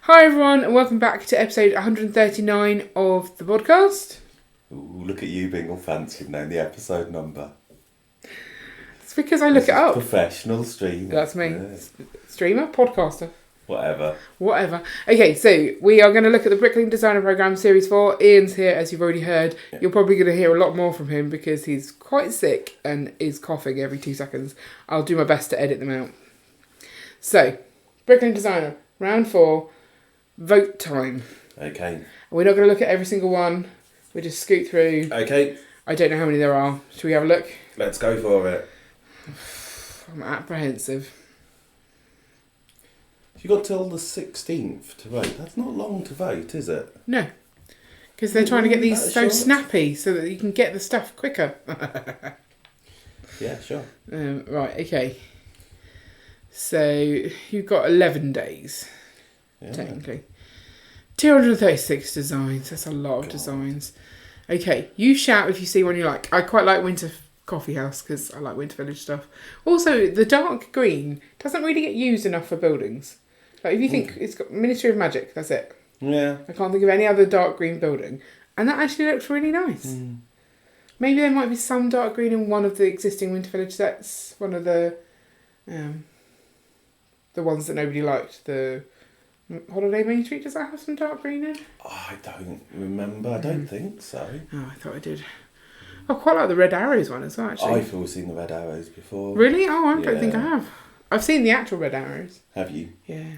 Hi everyone, and welcome back to episode 139 of the Bodcast. Ooh, look at you being all fancy and knowing the episode number. It's because I look it up. Professional streamer. That's me. Yeah. Streamer? Podcaster. Whatever. Okay, so we are going to look at the Bricklink Designer Program Series 4. Ian's here, as you've already heard. Yeah. You're probably going to hear a lot more from him because he's quite sick and is coughing every 2 seconds. I'll do my best to edit them out. So, Bricklink Designer, round 4, vote time. Okay. We're not going to look at every single one. We'll just scoot through. Okay. I don't know how many there are. Should we have a look? Let's go for it. I'm apprehensive. You got till the 16th to vote. That's not long to vote, is it? No. Because they're trying to get these so snappy so that you can get the stuff quicker. Yeah, sure. Right, okay. So you've got 11 days, technically. 236 designs. That's a lot of designs. Okay, you shout if you see one you like. I quite like Winter Coffee House because I like Winter Village stuff. Also, the dark green doesn't really get used enough for buildings. Like if you think it's got Ministry of Magic, that's it. Yeah. I can't think of any other dark green building. And that actually looks really nice. Maybe there might be some dark green in one of the existing Winter Village sets. One of the ones that nobody liked. The Holiday Main Street, does that have some dark green in? Oh, I don't remember. I don't think so. Oh, I thought I did. I quite like the Red Arrows one as well, actually. I've always seen the Red Arrows before. Really? Oh, I don't think I have. I've seen the actual Red Arrows. Have you? Yeah.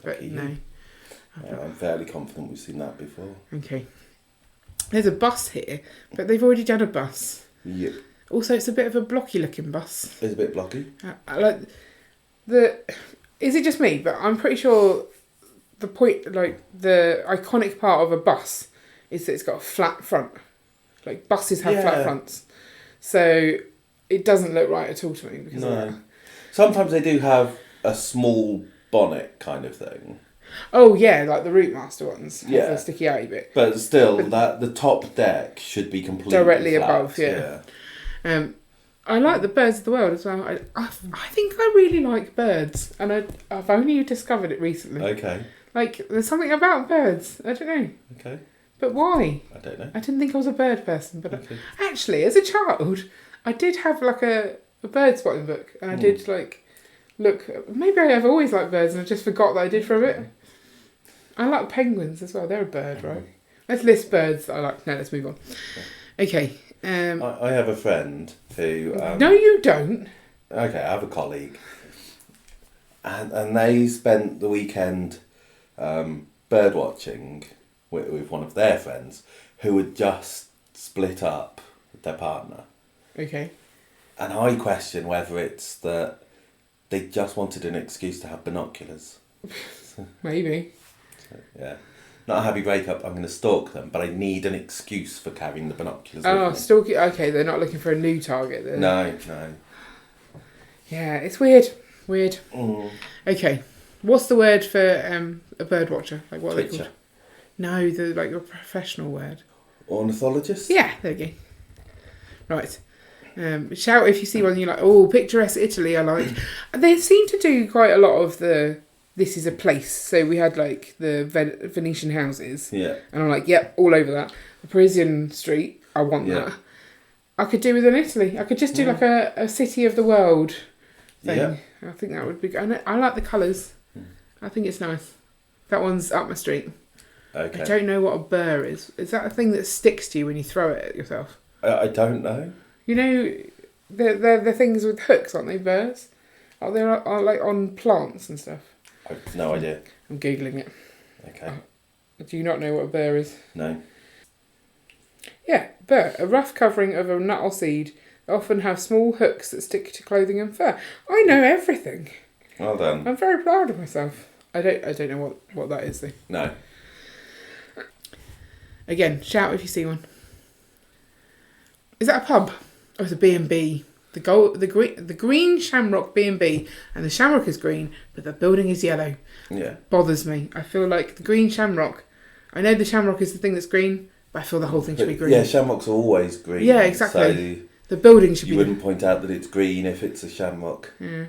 But no. I'm fairly confident we've seen that before. Okay. There's a bus here, but they've already done a bus. Yep. Also, it's a bit of a blocky looking bus. It's a bit blocky. I like is it just me? But I'm pretty sure the point, like the iconic part of a bus, is that it's got a flat front. Like buses have flat fronts, so it doesn't look right at all to me because of that. Sometimes they do have a small bonnet kind of thing. Oh yeah, like the Route Master ones. Yeah, the sticky outy bit. But still, that the top deck should be completely directly flat, above. Yeah. I like the Birds of the World as well. I think I really like birds, and I've only discovered it recently. Okay. Like there's something about birds. I don't know. Okay. But why? I don't know. I didn't think I was a bird person, but actually, as a child, I did have like a bird spotting book, and I did like look. Maybe I have always liked birds, and I just forgot that I did for a bit. I like penguins as well. They're a bird, right? Let's list birds that I like. No, let's move on. Okay. I have a friend who. No, you don't. Okay, I have a colleague, and they spent the weekend bird watching with one of their friends who had just split up with their partner. Okay. And I question whether it's that they just wanted an excuse to have binoculars. Maybe. So, yeah. Not a happy breakup, I'm going to stalk them, but I need an excuse for carrying the binoculars with me. Stalking. Okay, they're not looking for a new target then. No. Yeah, it's weird. Okay. What's the word for a bird watcher? Like what are they called? No, a professional word. Ornithologist? Yeah, there you go. Right. Shout if you see one you like. Oh, picturesque Italy I like. They seem to do quite a lot of this is a place. So we had like the Venetian houses. Yeah. And I'm like, yep, all over that. The Parisian street, I want that. I could do with an Italy. I could just do like a city of the world thing. Yeah. I think that would be good. I like the colours. I think it's nice. That one's up my street. Okay. I don't know what a burr is. Is that a thing that sticks to you when you throw it at yourself? I don't know. You know, they're the things with hooks, aren't they, burrs? Oh, they're like on plants and stuff. I've no idea. I'm Googling it. Okay. Do you not know what a burr is? No. Yeah, burr. A rough covering of a nut or seed. They often have small hooks that stick to clothing and fur. I know everything. Well done. I'm very proud of myself. I don't know what that is though. No. Again, shout if you see one. Is that a pub? Oh, it's a B&B. The green Shamrock B&B, and the Shamrock is green, but the building is yellow. Yeah. Bothers me. I feel like the green Shamrock. I know the Shamrock is the thing that's green, but I feel the whole thing should be green. Yeah, Shamrocks are always green. Yeah, exactly. So the building should be. You wouldn't point out that it's green if it's a Shamrock. Yeah.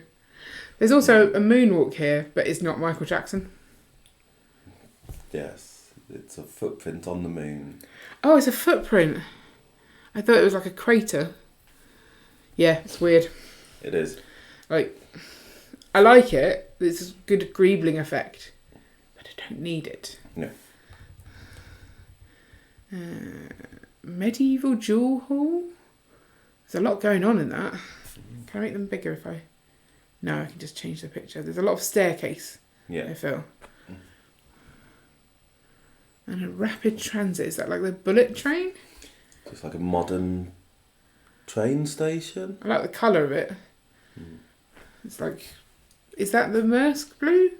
There's also a moonwalk here, but it's not Michael Jackson. Yes, it's a footprint on the moon. Oh, it's a footprint. I thought it was like a crater. Yeah, it's weird. It is. Like, I like it. It's a good greebling effect, but I don't need it. No. Medieval jewel hall. There's a lot going on in that. Can I make them bigger if I... No, I can just change the picture. There's a lot of staircase, I feel. And a rapid transit. Is that like the bullet train? It's like a modern train station. I like the colour of it. It's like... Is that the Maersk blue?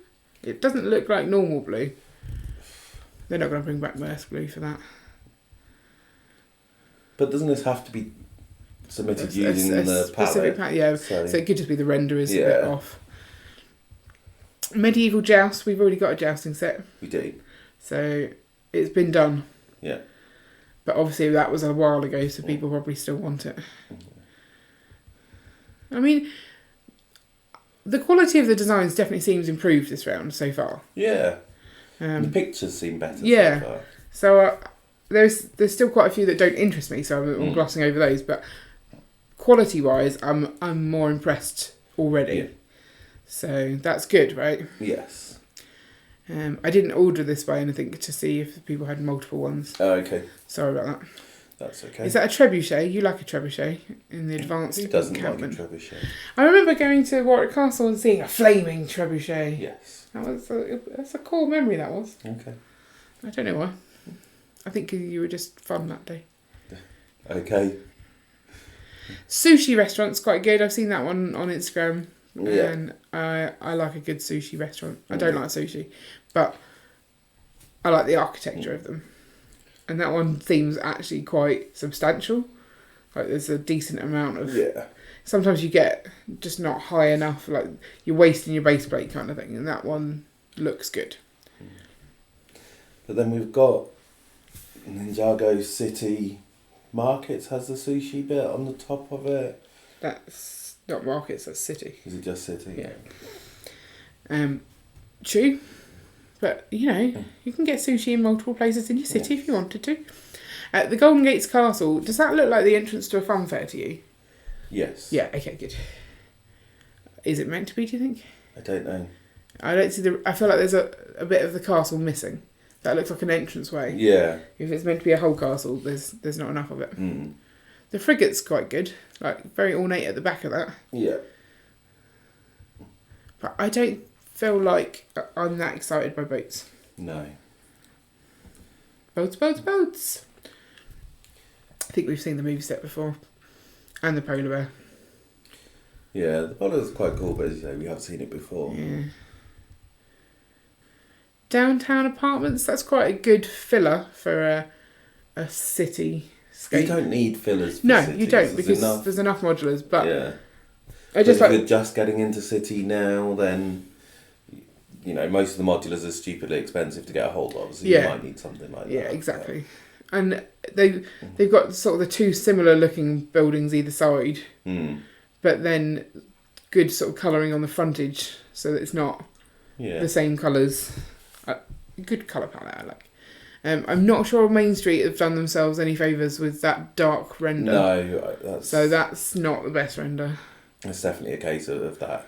It doesn't look like normal blue. They're not going to bring back Maersk blue for that. But doesn't this have to be submitted using the palette? So it could just be the render is a bit off. Medieval joust. We've already got a jousting set. We do. So it's been done. Yeah. But obviously that was a while ago, so people probably still want it. I mean, the quality of the designs definitely seems improved this round so far. Yeah. The pictures seem better so far. So there's still quite a few that don't interest me, so I'm glossing over those. But quality-wise, I'm more impressed already. Yeah. So that's good, right? Yes. I didn't order this by anything to see if people had multiple ones. Oh, okay. Sorry about that. That's okay. Is that a trebuchet? You like a trebuchet in the advanced Who doesn't encampment? like a trebuchet? I remember going to Warwick Castle and seeing a flaming trebuchet. Yes. That's a cool memory, that was. Okay. I don't know why. I think you were just fun that day. Okay. Sushi restaurant's quite good. I've seen that one on Instagram. Yeah. And I like a good sushi restaurant. I don't like sushi, but I like the architecture of them. And that one seems actually quite substantial. Like there's a decent amount of... Yeah. Sometimes you get just not high enough, like you're wasting your base plate kind of thing. And that one looks good. But then we've got Ninjago City Markets has the sushi bit on the top of it. That's not markets, that's city. Is it just City? Yeah. True. But, you know, you can get sushi in multiple places in your city if you wanted to. The Golden Gates Castle, does that look like the entrance to a fun fair to you? Yes. Yeah, okay, good. Is it meant to be, do you think? I don't know. I don't see I feel like there's a bit of the castle missing. That looks like an entranceway. Yeah. If it's meant to be a whole castle, there's not enough of it. Mm. The frigate's quite good. Like, very ornate at the back of that. Yeah. But I don't feel like I'm that excited by boats. No. Boats. I think we've seen the movie set before. And the polar bear. Yeah, the bottle's quite cool, but as you say, we have seen it before. Yeah. Downtown apartments, that's quite a good filler for a city scape. You don't need fillers for No, cities. you don't, because there's enough modulars, but yeah. I just if you're just getting into city now, then you know, most of the modulars are stupidly expensive to get a hold of, so you might need something like that. Yeah, exactly. And they've got sort of the two similar looking buildings either side, but then good sort of colouring on the frontage, so that it's not the same colours. Good colour palette, I like. I'm not sure Main Street have done themselves any favours with that dark render. No, that's not the best render. It's definitely a case of that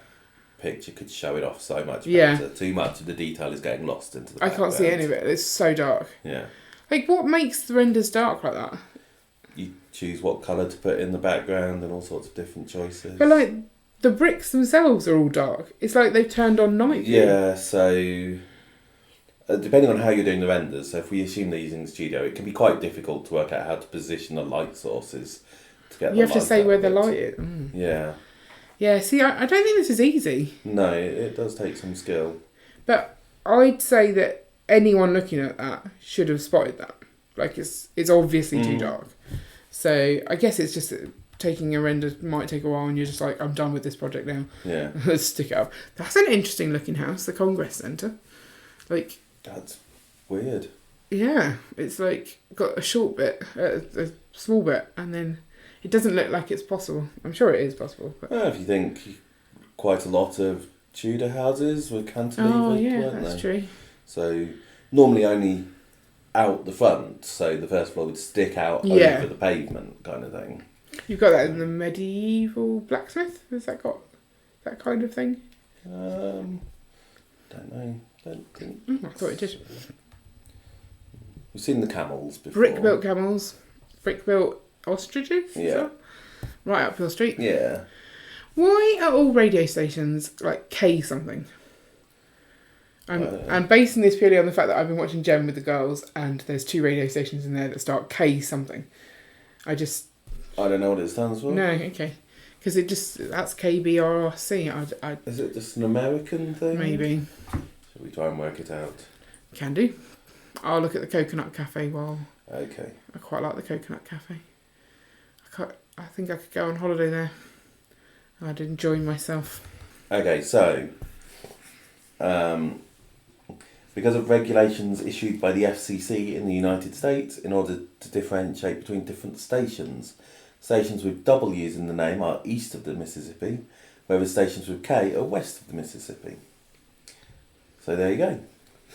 picture could show it off so much better. Yeah. Too much of the detail is getting lost into the background. I can't see any of it. It's so dark. Yeah. Like, what makes the renders dark like that? You choose what colour to put in the background and all sorts of different choices. But, like, the bricks themselves are all dark. It's like they've turned on night view. Yeah, so... depending on how you're doing the renders, so if we assume they're using the studio, it can be quite difficult to work out how to position the light sources to get. You have to say where the light is. Mm. Yeah. Yeah. See, I don't think this is easy. No, it does take some skill. But I'd say that anyone looking at that should have spotted that. Like it's obviously too dark. So I guess it's just that taking a render might take a while, and you're just like, I'm done with this project now. Yeah. Let's stick it up. That's an interesting looking house, the Congress Centre. Like. That's weird. Yeah, it's like got a short bit, a small bit, and then it doesn't look like it's possible. I'm sure it is possible. But... Well, if you think quite a lot of Tudor houses were cantilevered, weren't they? That's true. So normally only out the front, so the first floor would stick out over the pavement kind of thing. You've got that in the medieval blacksmith? Has that got that kind of thing? Don't know. Don't think. I thought it did. We've seen the camels before. Brick-built camels. Brick-built ostriches? Yeah. Right up your street. Yeah. Why are all radio stations like K something? I'm basing this purely on the fact that I've been watching Gem with the girls and there's 2 radio stations in there that start K something. I don't know what it stands for. No, okay. Because that's KBRC. Is it just an American thing? Maybe. Shall we try and work it out? Can do. I'll look at the Coconut Cafe while... Okay. I quite like the Coconut Cafe. I think I could go on holiday there. I'd enjoy myself. Okay, so... because of regulations issued by the FCC in the United States in order to differentiate between different stations, stations with W's in the name are east of the Mississippi, whereas stations with K are west of the Mississippi. So there you go.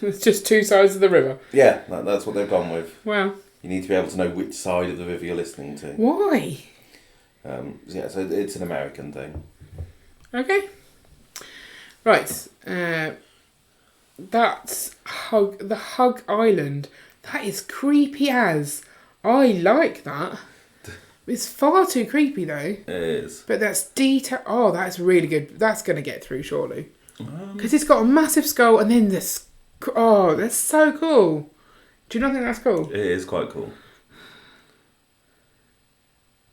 It's just 2 sides of the river. Yeah, that's what they've gone with. Wow. You need to be able to know which side of the river you're listening to. Why? So it's an American thing. Okay. Right. That's the Hug Island. That is creepy as. I like that. It's far too creepy though. It is. But that's detail. Oh, that's really good. That's going to get through surely. Because it's got a massive skull and then this. Oh, that's so cool. Do you not think that's cool? It is quite cool.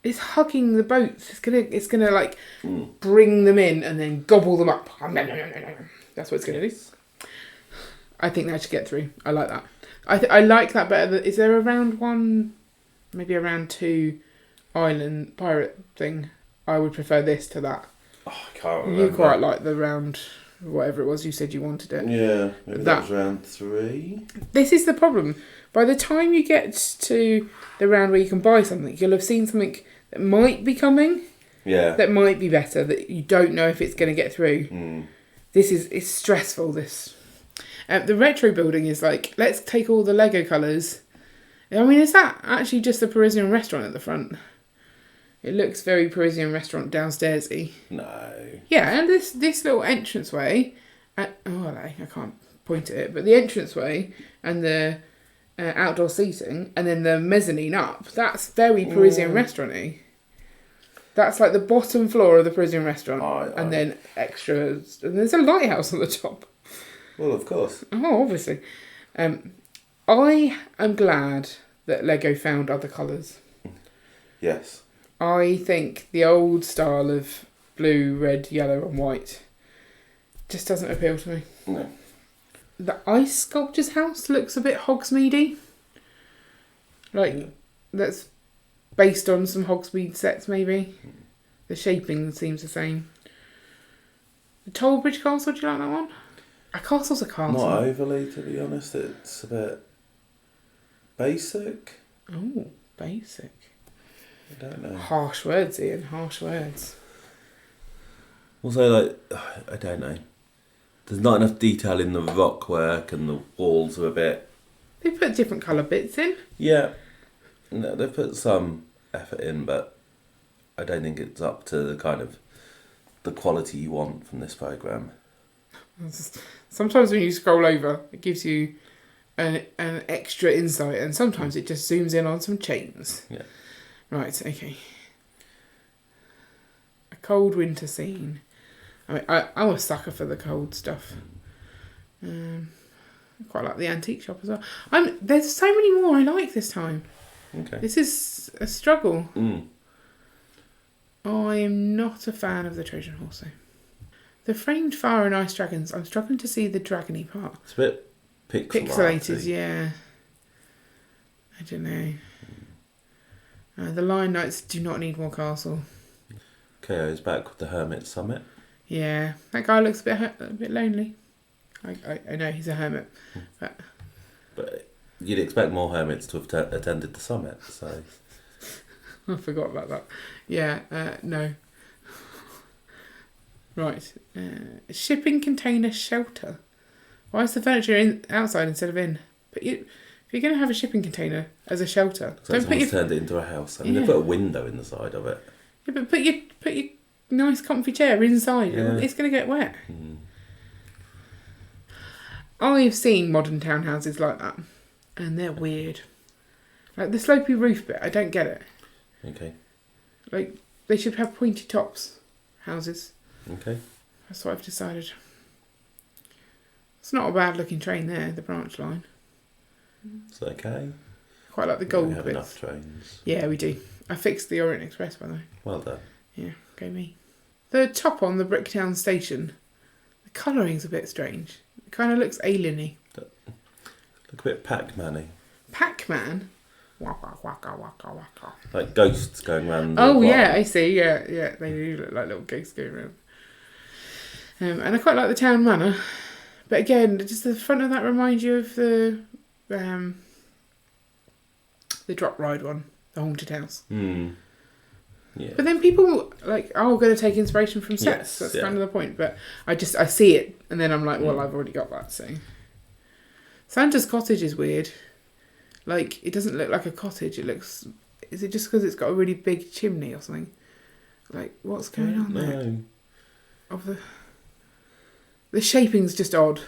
It's hugging the boats. It's gonna like bring them in and then gobble them up. That's what it's gonna do. I think that should get through. I like that. I like that better. Is there a round 1, maybe a round 2 island pirate thing? I would prefer this to that. Oh, I can't remember. You quite like the round, whatever it was you said you wanted it. Yeah, maybe that was round 3. This is the problem. By the time you get to the round where you can buy something, you'll have seen something that might be coming. Yeah. That might be better, that you don't know if it's going to get through. It's stressful, this. The retro building is like, let's take all the Lego colours. I mean, is that actually just a Parisian restaurant at the front? It looks very Parisian restaurant downstairsy. No. Yeah, and this little entranceway, I can't point at it, but the entranceway and the outdoor seating, and then the mezzanine up, that's very Parisian restaurant-y. That's like the bottom floor of the Parisian restaurant, and then extras, and there's a lighthouse on the top. Well, of course. Oh, obviously. I am glad that Lego found other colours. Yes. I think the old style of blue, red, yellow and white just doesn't appeal to me. No. The ice sculptor's house looks a bit Hogsmeade-y. That's based on some Hogsmeade sets, maybe. The shaping seems the same. The Tollbridge Castle, do you like that one? A castle's a castle. Not overly, to be honest. It's a bit basic. Oh, basic. I don't know. Harsh words, Ian. Harsh words. Also, I don't know. There's not enough detail in the rock work, and the walls are a bit... They put different colour bits in. Yeah. No, they've put some effort in, but I don't think it's up to the kind of the quality you want from this programme. Sometimes when you scroll over, it gives you an extra insight, and sometimes it just zooms in on some chains. Yeah. Right, okay. A cold winter scene. I mean, I'm a sucker for the cold stuff. I quite like the antique shop as well. There's so many more I like this time. Okay. This is a struggle. Mm. I am not a fan of the Trojan horse, though. The framed fire and ice dragons, I'm struggling to see the dragony part. It's a bit Pixelated, yeah. I don't know. The Lion Knights do not need more castle. KO's back with the Hermit Summit. Yeah, that guy looks a bit lonely. I know he's a hermit, but you'd expect more hermits to have attended the summit. So I forgot about that. Yeah, no. Right, shipping container shelter. Why is the furniture outside instead of in? if you're going to have a shipping container as a shelter, So someone's turned it into a house. I mean, they've put a window in the side of it. Yeah, but put your nice comfy chair inside. Yeah. It's going to get wet. Mm. I've seen modern townhouses like that, and they're weird. Like the slopey roof bit, I don't get it. Okay. Like they should have pointy tops houses. Okay. That's what I've decided. It's not a bad looking train there, the branch line. It's okay. Quite like the gold We have bits. enough trains. Yeah, we do. I fixed the Orient Express, by the way. Well done. Yeah, go me. The top on the Bricktown station, the colouring's a bit strange. It kind of looks alien-y. Look a bit Pac-Man-y. Pac-Man? Waka, waka, waka, waka. Like ghosts going around. Oh, yeah, I see. Yeah, they do look like little ghosts going around. And I quite like the town manor. But again, just the front of that reminds you of the drop ride one, the haunted house. Hmm. Yeah. But then people going to take inspiration from sets. That's kind of the point. But I see it, and then I'm like, well, I've already got that. So Santa's cottage is weird. Like, it doesn't look like a cottage. It looks. Is it just because it's got a really big chimney or something? Like, what's going on there? Of the shaping's just odd.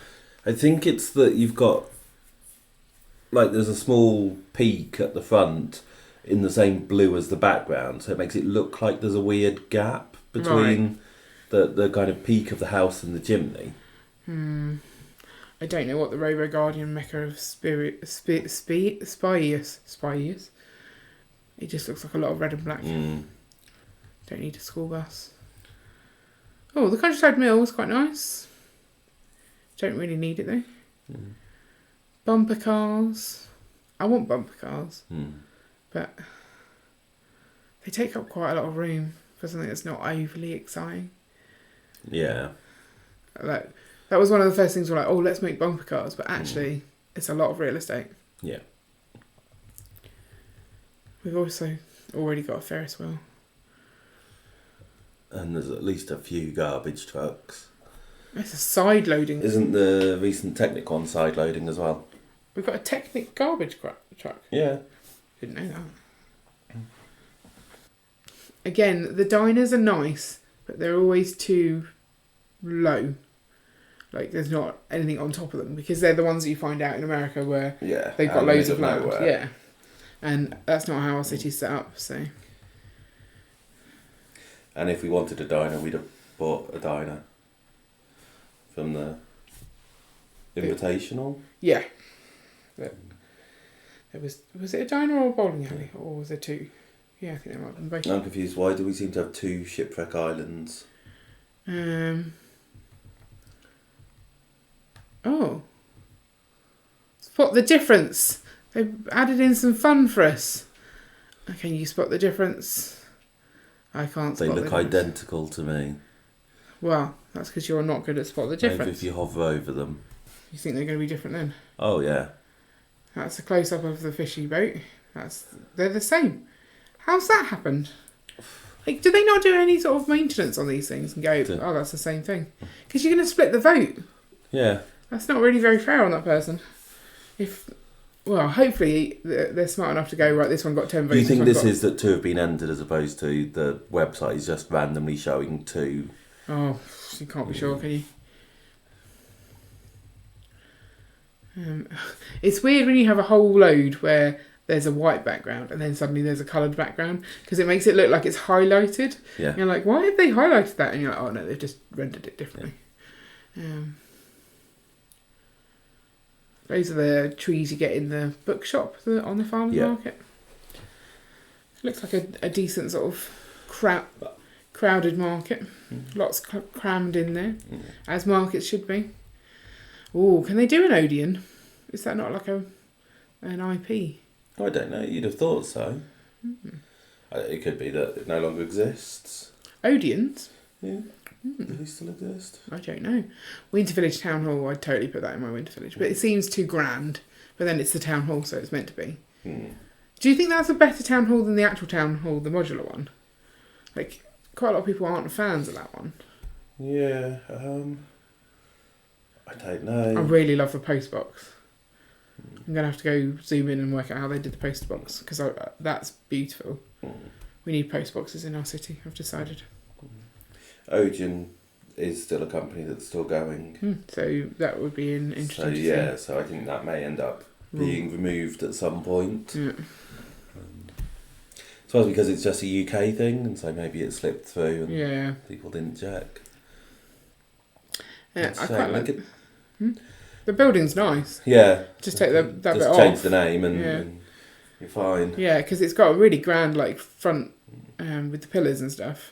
I think it's that you've got, like, there's a small peak at the front in the same blue as the background, so it makes it look like there's a weird gap between the kind of peak of the house and the chimney. I don't know what the Robo Guardian mecha of spy is. It just looks like a lot of red and black. Don't need a school bus. Oh, the Countryside Mill is quite nice. Don't really need it though. Bumper cars. I want bumper cars. But they take up quite a lot of room for something that's not overly exciting. Yeah. Like, that was one of the first things we're like, oh, let's make bumper cars. But actually, it's a lot of real estate. Yeah. We've also already got a Ferris wheel. And there's at least a few garbage trucks. It's a side loading. Isn't the recent Technicon side loading as well? We've got a Technic garbage truck. Yeah. Didn't know that. Again, the diners are nice, but they're always too low. Like, there's not anything on top of them, because they're the ones that you find out in America where they've got loads of land. Nowhere. Yeah. And that's not how our city's set up, so. And if we wanted a diner, we'd have bought a diner from the Invitational. Yeah. Was it a diner or a bowling alley? Or was there two? Yeah, I think there might have been both. I'm confused. Why do we seem to have two shipwreck islands? Oh. Spot the difference. They've added in some fun for us. Can you spot the difference? I can't spot the difference. They look identical to me. Well, that's because you're not good at spot the difference. Maybe if you hover over them. You think they're going to be different then? Oh, yeah. That's a close-up of the fishy boat. They're the same. How's that happened? Like, do they not do any sort of maintenance on these things and go, oh, that's the same thing? Because you're going to split the vote. Yeah. That's not really very fair on that person. Well, hopefully they're smart enough to go, right, this one got 10 votes. Do you think this is that 2 have been entered as opposed to the website is just randomly showing 2? Oh, you can't be sure, can you? It's weird when you have a whole load where there's a white background and then suddenly there's a coloured background, because it makes it look like it's highlighted. Yeah. And you're like, why have they highlighted that? And you're like, oh no, they've just rendered it differently. Yeah. Those are the trees you get in the bookshop on the farmer's market. Looks like a decent sort of crowded market. Lots crammed in there, as markets should be. Oh, can they do an Odeon? Is that not like an IP? I don't know. You'd have thought so. It could be that it no longer exists. Odeons? Yeah. Do they still exist? I don't know. Winter Village Town Hall, I'd totally put that in my Winter Village. But it seems too grand. But then it's the town hall, so it's meant to be. Do you think that's a better town hall than the actual town hall, the modular one? Like, quite a lot of people aren't fans of that one. Yeah. I don't know. I really love the post box. I'm going to have to go zoom in and work out how they did the poster box, because that's beautiful. We need post boxes in our city, I've decided. Odeon is still a company that's still going. So that would be interesting to see. So I think that may end up being removed at some point. Yeah. I suppose because it's just a UK thing, and so maybe it slipped through and people didn't check. Yeah, I quite like it. The building's nice. Yeah. Just take that bit off. Just change the name and you're fine. Yeah, because it's got a really grand front with the pillars and stuff.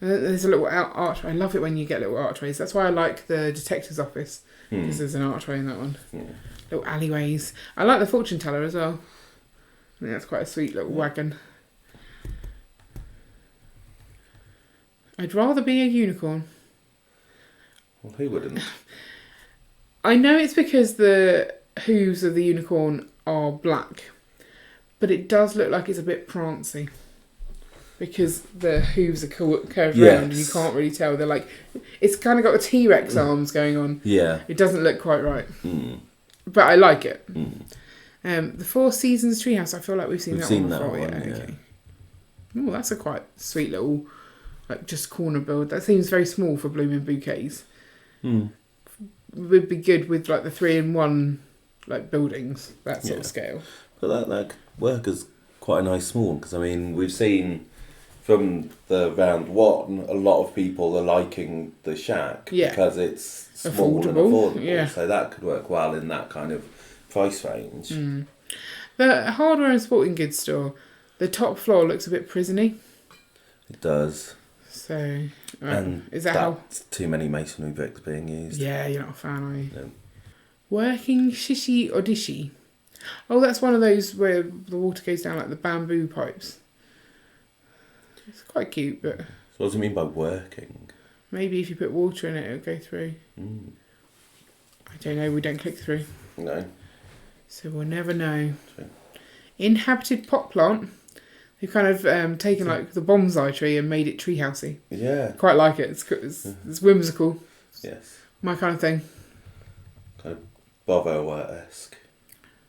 And there's a little archway. I love it when you get little archways. That's why I like the detective's office, because there's an archway in that one. Yeah. Little alleyways. I like the fortune teller as well. I think that's quite a sweet little wagon. I'd rather be a unicorn. Well, who wouldn't? I know it's because the hooves of the unicorn are black, but it does look like it's a bit prancy. Because the hooves are curved around and you can't really tell. They're like, it's kind of got the T-Rex arms going on. Yeah. It doesn't look quite right. But I like it. The Four Seasons treehouse, I feel like we've seen that one before. Okay. Oh, that's a quite sweet little, just corner build. That seems very small for blooming bouquets. Would be good with the 3-in-1 buildings, that sort of scale. But that could work as quite a nice small, because I mean we've seen from the round one a lot of people are liking the shack because it's small and affordable. So that could work well in that kind of price range. The hardware and sporting goods store, the top floor looks a bit prisony. It does. So, and is that's too many masonry bricks being used? Yeah, you're not a fan, are you? No. Working shishi odishi. Oh, that's one of those where the water goes down like the bamboo pipes. It's quite cute, but... So what does it mean by working? Maybe if you put water in it, it'll go through. I don't know, we don't click through. No. So we'll never know. True. Inhabited pot plant. They've kind of taken the bonsai tree and made it treehousey. Yeah. Quite like it. It's whimsical. Yes. My kind of thing. Kind of borrower-esque.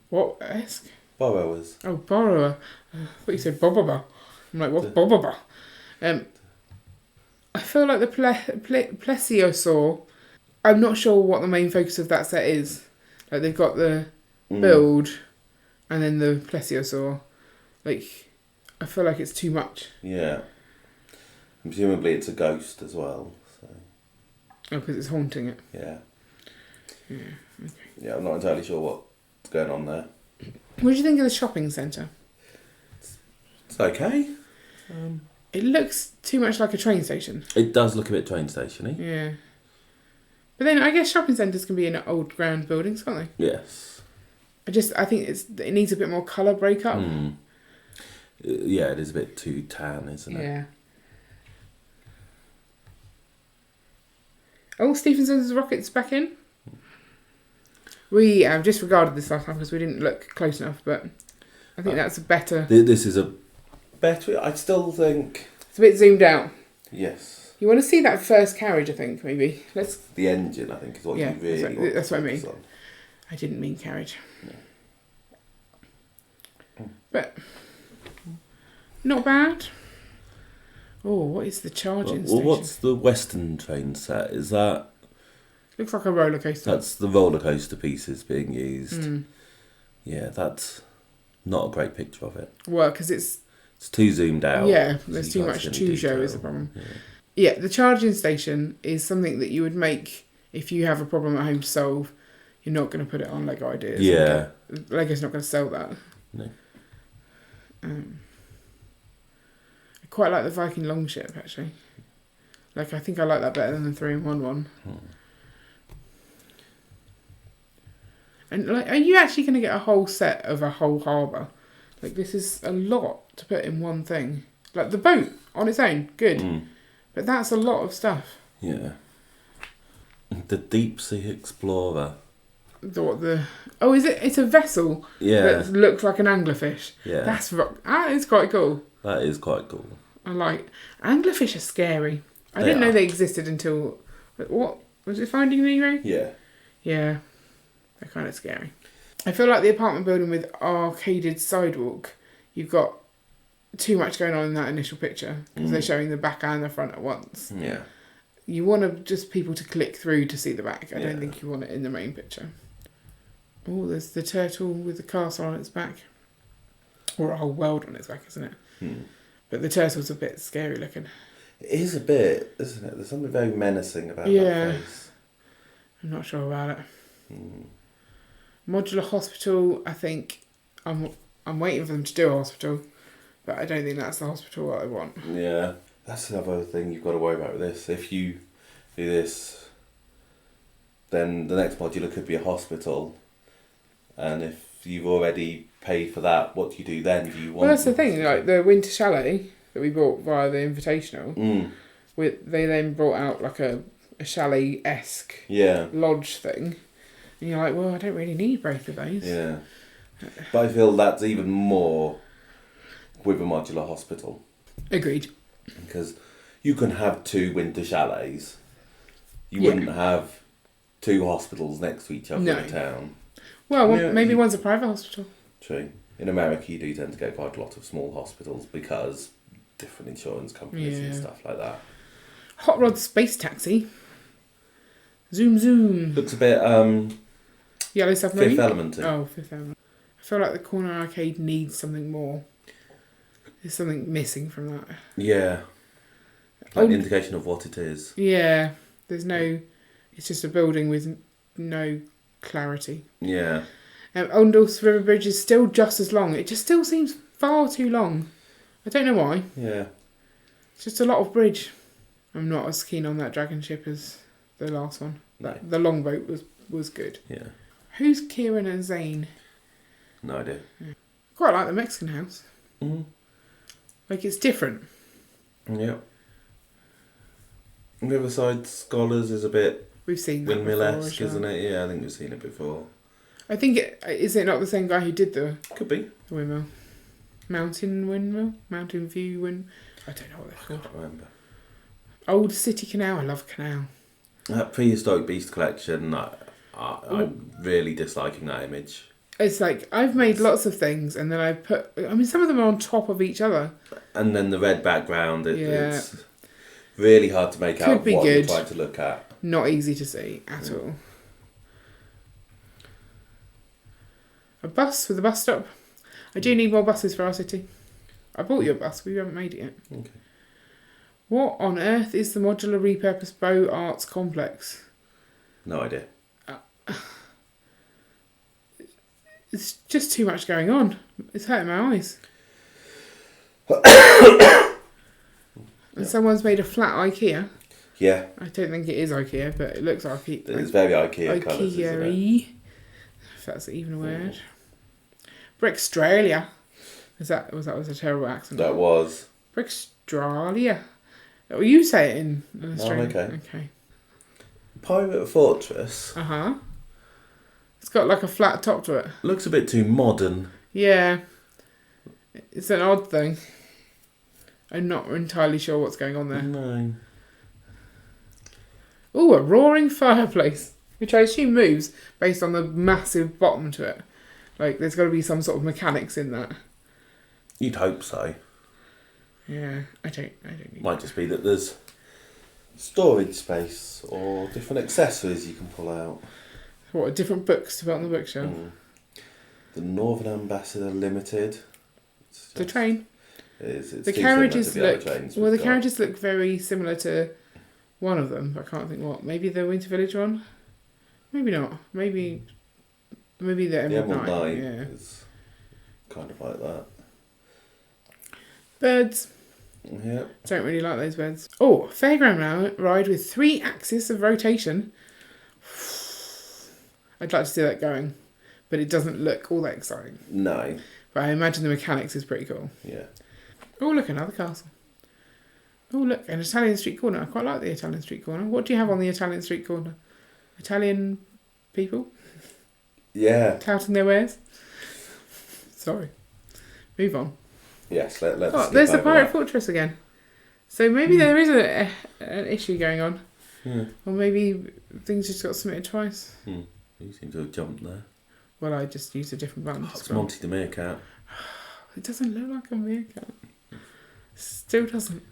What-esque? Borrowers. Oh, borrower. I thought you said bobaba. I'm like, what's bobaba? I feel like the plesiosaur, I'm not sure what the main focus of that set is. They've got the build and then the plesiosaur. I feel like it's too much. Yeah. Presumably it's a ghost as well. So. Oh, because it's haunting it. Yeah. Yeah, okay. Yeah, I'm not entirely sure what's going on there. What do you think of the shopping centre? It's okay. It looks too much like a train station. It does look a bit train station-y. Yeah. But then I guess shopping centres can be in old grand buildings, can't they? Yes. I think it needs a bit more colour breakup. Yeah, it is a bit too tan, isn't it? Yeah. Oh, Stephenson's Rocket's back in. We disregarded this last time because we didn't look close enough, but I think that's a better... This is a better... I still think... It's a bit zoomed out. Yes. You want to see that first carriage, I think, maybe. The engine, I think, is what you really want. That's what I mean. I didn't mean carriage. No. But... Not bad. Oh, what is the charging station? Well, what's the Western train set? Is that... Looks like a roller coaster. That's the roller coaster pieces being used. Yeah, that's not a great picture of it. Well, because it's too zoomed out. Yeah, there's too much to show is the problem. Yeah, the charging station is something that you would make if you have a problem at home to solve. You're not going to put it on Lego Ideas. Yeah. Lego's not going to sell that. No. I quite like the Viking Longship, actually. I think I like that better than the 3-in-1 one. And are you actually going to get a whole set of a whole harbour? This is a lot to put in one thing. The boat on its own, good. But that's a lot of stuff. Yeah. The Deep Sea Explorer. Oh, is it? It's a vessel. Yeah. That looks like an anglerfish. Yeah. That is quite cool. That is quite cool. Anglerfish are scary. I didn't know they existed until... What? Was it Finding Nemo? Yeah. Yeah. They're kind of scary. I feel like the apartment building with arcaded sidewalk, you've got too much going on in that initial picture because they're showing the back and the front at once. Yeah. You want just people to click through to see the back. I don't think you want it in the main picture. Oh, there's the turtle with the castle on its back. Or a whole world on its back, isn't it? But the turtle's a bit scary looking. It is a bit, isn't it? There's something very menacing about that face. I'm not sure about it. Modular hospital, I think I'm waiting for them to do a hospital, but I don't think that's the hospital I want. Yeah, that's another thing you've got to worry about with this. If you do this, then the next modular could be a hospital, and if you've already paid for that, what do you do then? Do you want? Well, that's the thing. Like the Winter Chalet that we bought via the Invitational, they then brought out like a chalet-esque lodge thing. And you're like, well, I don't really need both of those. Yeah. But I feel that's even more with a modular hospital. Agreed. Because you can have 2 winter chalets. You wouldn't have 2 hospitals next to each other in a town. Well, maybe one's a private hospital. True. In America, you do tend to get quite a lot of small hospitals because different insurance companies and stuff like that. Hot Rod Space Taxi. Zoom zoom. Looks a bit Yellow Submarine? Fifth Element. Oh, Fifth Element. I feel like the corner arcade needs something more. There's something missing from that. Yeah. Like an indication of what it is. Yeah. There's no... It's just a building with no clarity. Yeah. Ondorf's River Bridge is still just as long. It just still seems far too long. I don't know why. Yeah. It's just a lot of bridge. I'm not as keen on that dragon ship as the last one. No. The longboat was good. Yeah. Who's Kieran and Zane? No idea. Yeah. Quite like the Mexican house. Like it's different. Yeah. Riverside Scholars is a bit We've seen that windmill-esque, before, isn't it? Yeah, I think we've seen it before. I think is it not the same guy who did the Could be windmill? Mountain windmill? Mountain View windmill? I don't know what they're I called. can't remember. Old City Canal. I love Canal. That Prehistoric Beast collection, I'm really disliking that image. It's like, I've made lots of things and then some of them are on top of each other. And then the red background, it's really hard to make out what you're trying to look at. Not easy to see at all. A bus with a bus stop. I do need more buses for our city. I bought you a bus, we haven't made it yet. Okay. What on earth is the modular repurposed Bow Arts complex? No idea. It's just too much going on. It's hurting my eyes. And someone's made a flat IKEA. Yeah. I don't think it is IKEA, but it looks IKEA. It's very IKEA colours, isn't it? If that's even a word. Brickstralia. Was a terrible accent? That was. Brickstralia. Oh, you say it in Australian. Oh, okay. Okay. Pirate Fortress. Uh-huh. It's got like a flat top to it. Looks a bit too modern. Yeah. It's an odd thing. I'm not entirely sure what's going on there. No. Oh, a roaring fireplace, which I assume moves based on the massive bottom to it. Like, there's got to be some sort of mechanics in that. You'd hope so. Yeah, I don't need Might just be that there's storage space or different accessories you can pull out. What, different books to put on the bookshelf? The Northern Ambassador Limited. The train. It's the carriages look very similar to one of them. I can't think what. Maybe the Winter Village one. Maybe not. Maybe the Emerald Knight. Yeah, is kind of like that. Birds. Yeah. Don't really like those birds. Oh, fairground ride with 3 axes of rotation. I'd like to see that going, but it doesn't look all that exciting. No. But I imagine the mechanics is pretty cool. Yeah. Oh, look, another castle. Oh, look, an Italian street corner. I quite like the Italian street corner. What do you have on the Italian street corner? Italian people? Yeah. Touting their wares? Sorry. Move on. Yes, let's Oh, there's the Pirate Fortress again. So maybe there is an issue going on. Yeah. Or maybe things just got submitted twice. You seem to have jumped there. Well, I just used a different button. to It's scroll. Monty the Meerkat. It doesn't look like a meerkat. Still doesn't.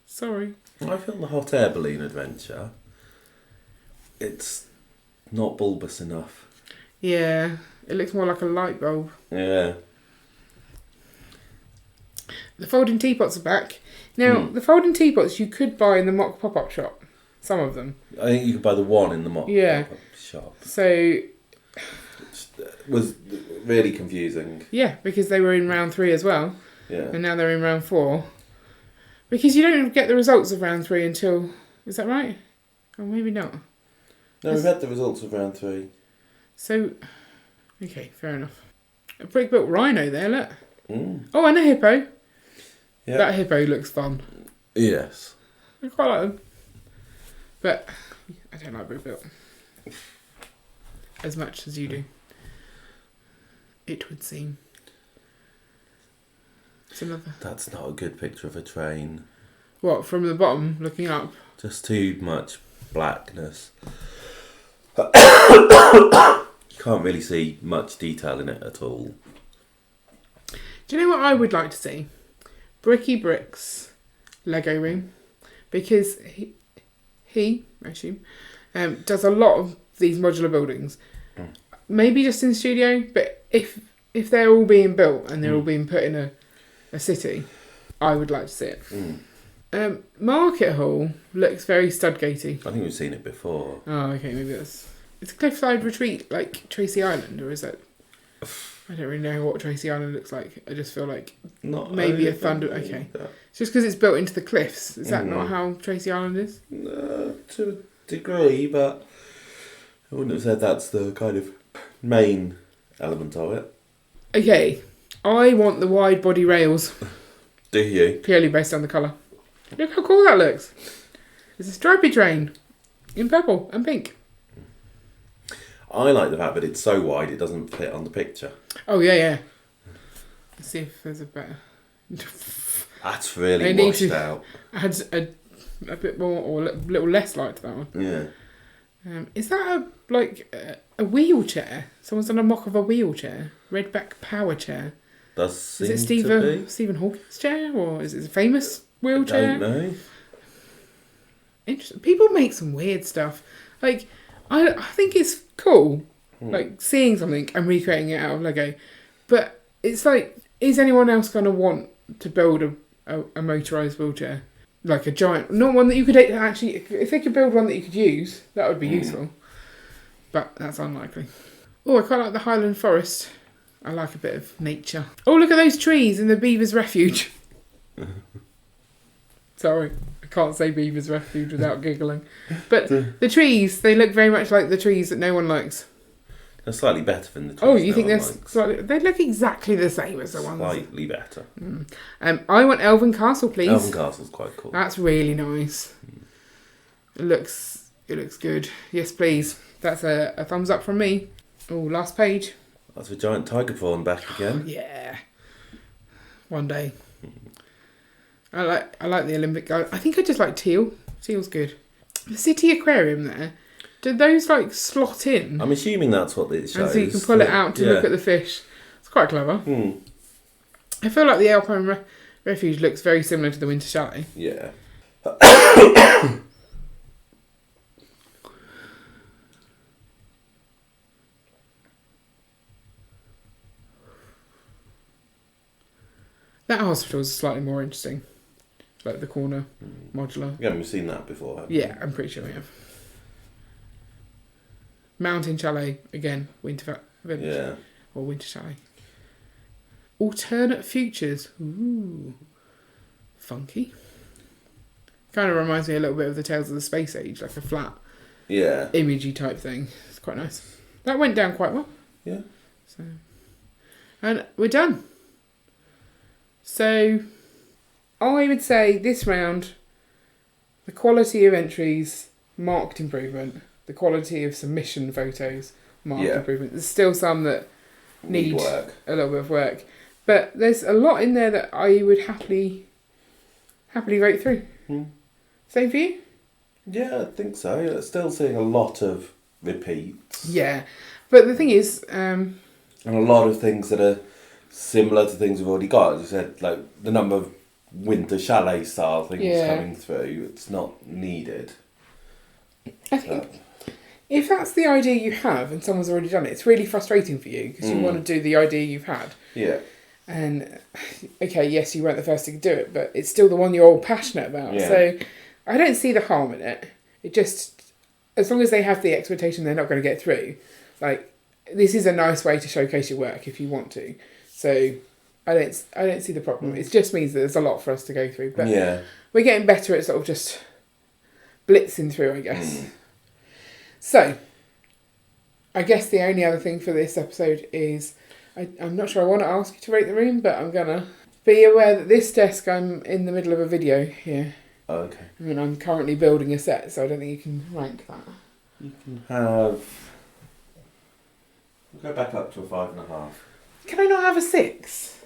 Sorry. I feel the hot air balloon adventure, it's not bulbous enough. Yeah, it looks more like a light bulb. Yeah. The folding teapots are back. Now, the folding teapots you could buy in the mock pop-up shop. Some of them. I think you could buy the one in the mock pop-up shop. So... It was really confusing. Yeah, because they were in round 3 as well. Yeah. And now they're in round 4. Because you don't get the results of round 3 until... Is that right? Or maybe not. No, we've had the results of round 3. So... Okay, fair enough. A brick-built rhino there, look. Mm. Oh, and a hippo. Yeah. That hippo looks fun. Yes. I quite like them. But I don't like brick-built. As much as you do. It would seem. It's another... That's not a good picture of a train. What, from the bottom, looking up? Just too much blackness. You can't really see much detail in it at all. Do you know what I would like to see? Bricky Bricks Lego room. Because he I assume, does a lot of these modular buildings. Maybe just in the studio, but if they're all being built and they're all being put in a city, I would like to see it. Market Hall looks very Studgatey. I think we've seen it before. Oh, okay, maybe that's... It's a cliffside retreat like Tracy Island, or is it... I don't really know what Tracy Island looks like. I just feel like Not maybe a thunder... Okay. It's just because it's built into the cliffs. Is that not how Tracy Island is? To a degree, but I wouldn't have said that's the kind of main element of it. Okay, I want the wide body rails. Do you? Purely based on the colour. Look how cool that looks. It's a stripy train in purple and pink. I like the fact that it's so wide it doesn't fit on the picture. Oh, yeah. Let's see if there's a better... That's really They need washed to- out. Add a bit more or a little less light to that one. Yeah. Is that a wheelchair? Someone's done a mock of a wheelchair. Redback power chair. Does seem Is it to be. Stephen Hawking's chair? Or is it a famous I wheelchair? don't know. Interesting. People make some weird stuff. Like, I think it's cool, like seeing something and recreating it out of Lego. But it's like, is anyone else going to want to build a motorised wheelchair? Like a giant, not one that you could actually, if they could build one that you could use, that would be useful. But that's unlikely. Oh, I quite like the Highland Forest. I like a bit of nature. Oh, look at those trees in the Beaver's Refuge. Sorry, I can't say Beaver's Refuge without giggling. But the trees, they look very much like the trees that no one likes. They're slightly better than the trees. Oh, you no think one they're likes. slightly... They look exactly the same as the ones... Slightly better. I want Elven Castle, please. Elven Castle's quite cool. That's really nice. It looks good. Yes, please. That's a thumbs up from me. Oh, last page. That's a giant tiger fawn back again. Yeah. One day. I like the Olympic... I think I just like teal. Teal's good. The city aquarium there. Do those like slot in? I'm assuming that's what it shows. And so you can pull it out to look at the fish. It's quite clever. I feel like the Alpine Refuge looks very similar to the Winter Chalet. Yeah. That hospital is slightly more interesting. Like the corner modular. We haven't seen that before, have we? Yeah, I'm pretty sure we have. Mountain Chalet, again, Winter Village. Yeah. Or Winter Chalet. Alternate futures. Ooh. Funky. Kind of reminds me a little bit of the Tales of the Space Age, like a flat, imagey type thing. It's quite nice. That went down quite well. Yeah. So, and we're done. So, I would say this round, the quality of entries, marked improvement. The quality of submission photos, marked improvement. There's still some that need work. A little bit of work. But there's a lot in there that I would happily vote through. Same for you? Yeah, I think so. Still seeing a lot of repeats. Yeah. But the thing is, and a lot of things that are similar to things we've already got. As you said, like the number of winter chalet style things coming through, it's not needed. I think if that's the idea you have and someone's already done it, it's really frustrating for you because you want to do the idea you've had. Yeah. And okay, yes, you weren't the first to do it, but it's still the one you're all passionate about. Yeah. So I don't see the harm in it. It just, as long as they have the expectation they're not going to get through, like this is a nice way to showcase your work if you want to. So I don't see the problem. It just means that there's a lot for us to go through. But we're getting better at sort of just blitzing through, I guess. So I guess the only other thing for this episode is I'm not sure I want to ask you to rate the room, but I'm going to be aware that this desk, I'm in the middle of a video here. Oh, okay. I mean, I'm currently building a set, so I don't think you can rank that. You can have... We'll go back up to a 5.5. Can I not have a 6?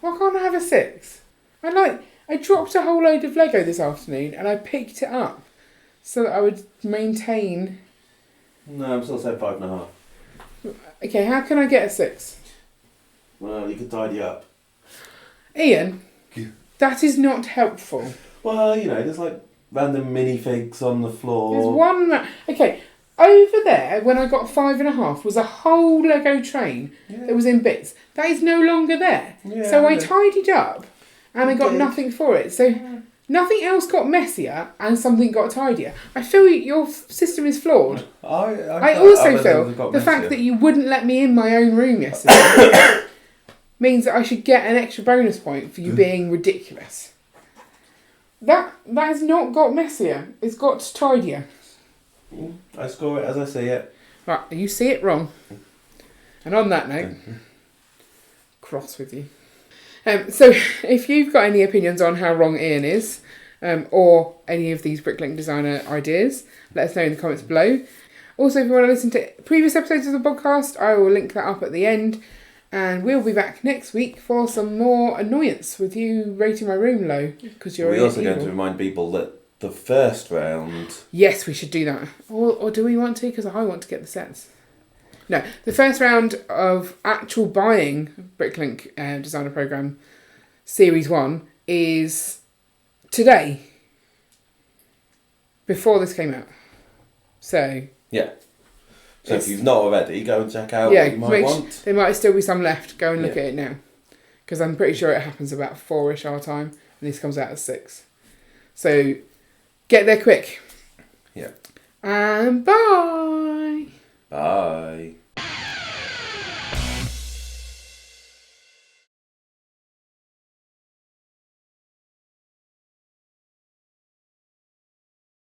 Why can't I have a 6? I dropped a whole load of Lego this afternoon and I picked it up so that I would maintain... No, I'm still saying 5.5. Okay, how can I get a 6? Well, you could tidy up. Ian, that is not helpful. Well, you know, there's like random minifigs on the floor. There's one... Okay, over there, when I got 5.5, was a whole Lego train that was in bits. That is no longer there. Yeah, so I tidied up and I got nothing for it. So nothing else got messier and something got tidier. I feel your system is flawed. I also feel the fact that you wouldn't let me in my own room yesterday means that I should get an extra bonus point for you being ridiculous. That has not got messier. It's got tidier. I score it as I see it. Right, you see it wrong. And on that note, cross with you. So if you've got any opinions on how wrong Ian is, or any of these Bricklink Designer ideas, let us know in the comments below. Also, if you want to listen to previous episodes of the podcast, I will link that up at the end. And we'll be back next week for some more annoyance with you rating my room low. Because you're also going to remind people that the first round... Yes, we should do that. Or do we want to? Because I want to get the sets. No, the first round of actual buying Bricklink Designer Program Series 1 is today. Before this came out. So... Yeah. So if you've not already, go and check out what you might want. There might still be some left. Go and look at it now. Because I'm pretty sure it happens about 4-ish our time. And this comes out at 6. So... Get there quick. Yeah. And bye.